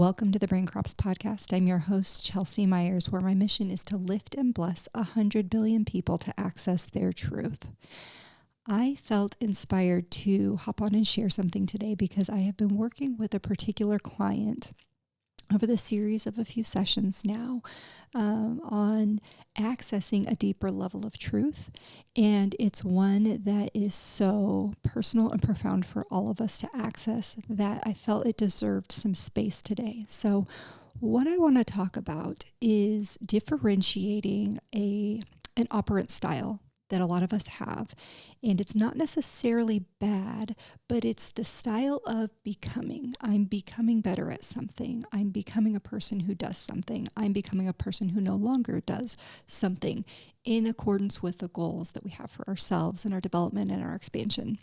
Welcome to the Brain Crops Podcast. I'm your host, Chelsea Myers, where my mission is to lift and bless 100 billion people to access their truth. I felt inspired to hop on and share something today because I have been working with a particular client over the series of a few sessions now on accessing a deeper level of truth. And it's one that is so personal and profound for all of us to access that I felt it deserved some space today. So what I want to talk about is differentiating an operant style that a lot of us have. And it's not necessarily bad, but it's the style of becoming. I'm becoming better at something. I'm becoming a person who does something. I'm becoming a person who no longer does something in accordance with the goals that we have for ourselves and our development and our expansion.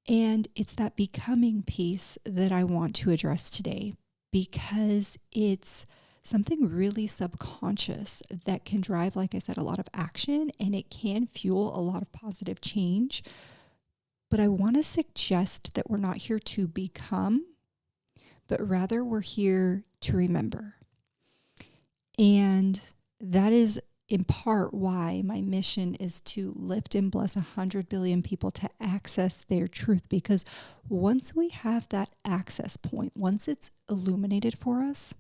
And it's that becoming piece that I want to address today because it's something really subconscious that can drive, like I said, a lot of action, and it can fuel a lot of positive change. But I want to suggest that we're not here to become, but rather we're here to remember. And that is in part why my mission is to lift and bless 100 billion people to access their truth. Because once we have that access point, once it's illuminated for us,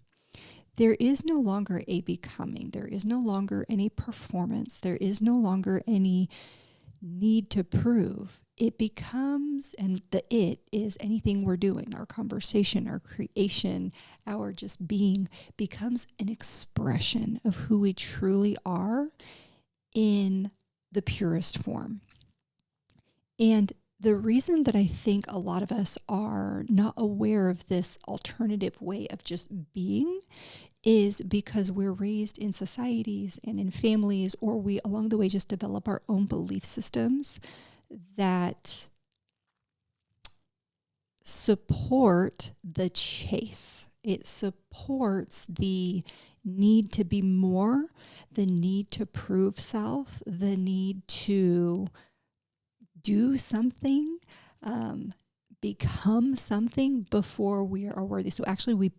there is no longer a becoming. There is no longer any performance. There is no longer any need to prove. It becomes, and the it is anything we're doing, our conversation, our creation, our just being becomes an expression of who we truly are in the purest form. And the reason that I think a lot of us are not aware of this alternative way of just being is because we're raised in societies and in families, or we along the way just develop our own belief systems that support the chase. It supports the need to be more, the need to prove self, the need to do something, become something before we are worthy. So actually we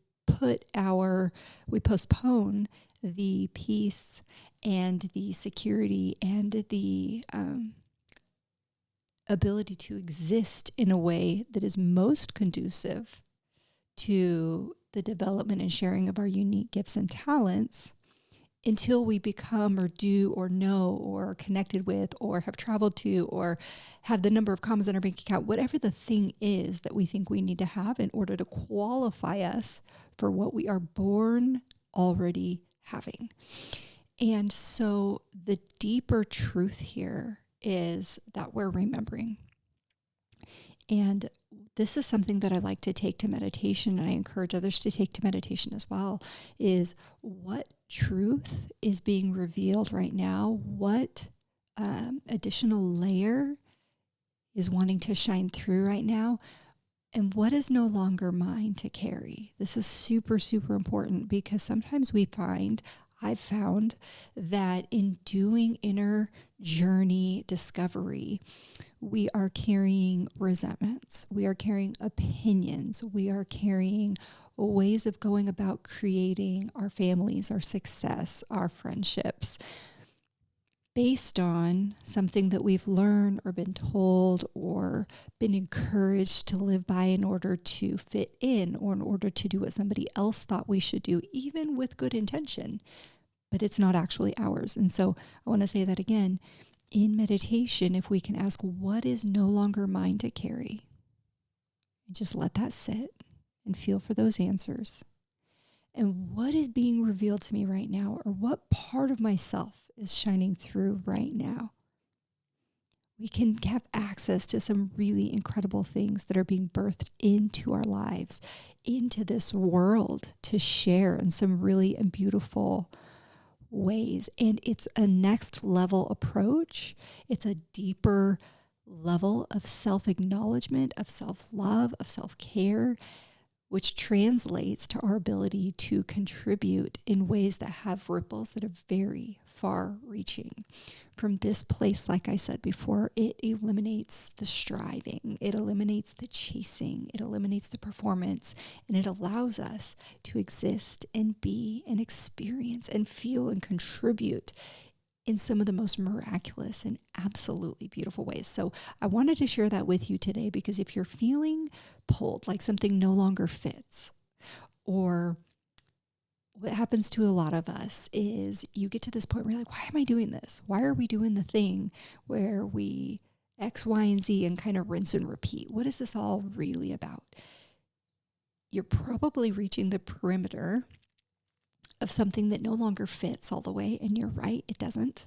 postpone the peace and the security and the ability to exist in a way that is most conducive to the development and sharing of our unique gifts and talents until we become or do or know or are connected with or have traveled to or have the number of commas in our bank account, whatever the thing is that we think we need to have in order to qualify us for what we are born already having. And so the deeper truth here is that we're remembering. And this is something that I like to take to meditation, and I encourage others to take to meditation as well, is what truth is being revealed right now? What additional layer is wanting to shine through right now? And what is no longer mine to carry? This is super, super important because sometimes I've found that in doing inner journey discovery, we are carrying resentments, we are carrying opinions, we are carrying ways of going about creating our families, our success, our friendships, based on something that we've learned or been told or been encouraged to live by in order to fit in or in order to do what somebody else thought we should do, even with good intention, but it's not actually ours. And so I want to say that again, in meditation, if we can ask, what is no longer mine to carry? And just let that sit and feel for those answers. And what is being revealed to me right now, or what part of myself is shining through right now? We can have access to some really incredible things that are being birthed into our lives, into this world to share in some really beautiful ways. And it's a next level approach. It's a deeper level of self-acknowledgement, of self-love, of self-care, which translates to our ability to contribute in ways that have ripples that are very far reaching. From this place, like I said before, it eliminates the striving, it eliminates the chasing, it eliminates the performance, and it allows us to exist and be and experience and feel and contribute in some of the most miraculous and absolutely beautiful ways. So I wanted to share that with you today, because if you're feeling pulled, like something no longer fits, or what happens to a lot of us is you get to this point where you're like, why am I doing this? Why are we doing the thing where we X, Y, and Z and kind of rinse and repeat? What is this all really about? You're probably reaching the perimeter of something that no longer fits all the way. And you're right, it doesn't.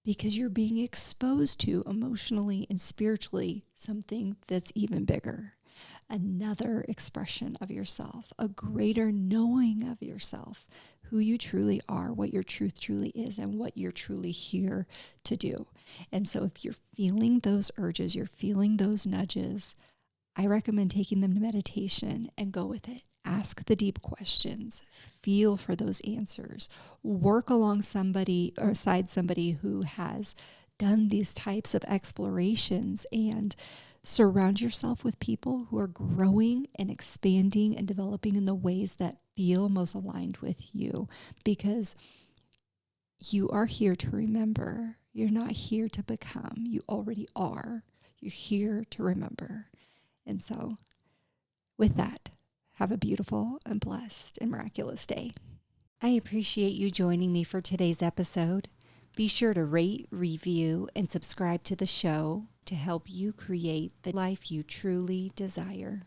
Because you're being exposed to emotionally and spiritually something that's even bigger. Another expression of yourself, a greater knowing of yourself, who you truly are, what your truth truly is, and what you're truly here to do. And so if you're feeling those urges, you're feeling those nudges, I recommend taking them to meditation and go with it. Ask the deep questions, feel for those answers, work along somebody or beside somebody who has done these types of explorations, and surround yourself with people who are growing and expanding and developing in the ways that feel most aligned with you, because you are here to remember. You're not here to become. You already are. You're here to remember. And so with that, have a beautiful and blessed and miraculous day. I appreciate you joining me for today's episode. Be sure to rate, review, and subscribe to the show to help you create the life you truly desire.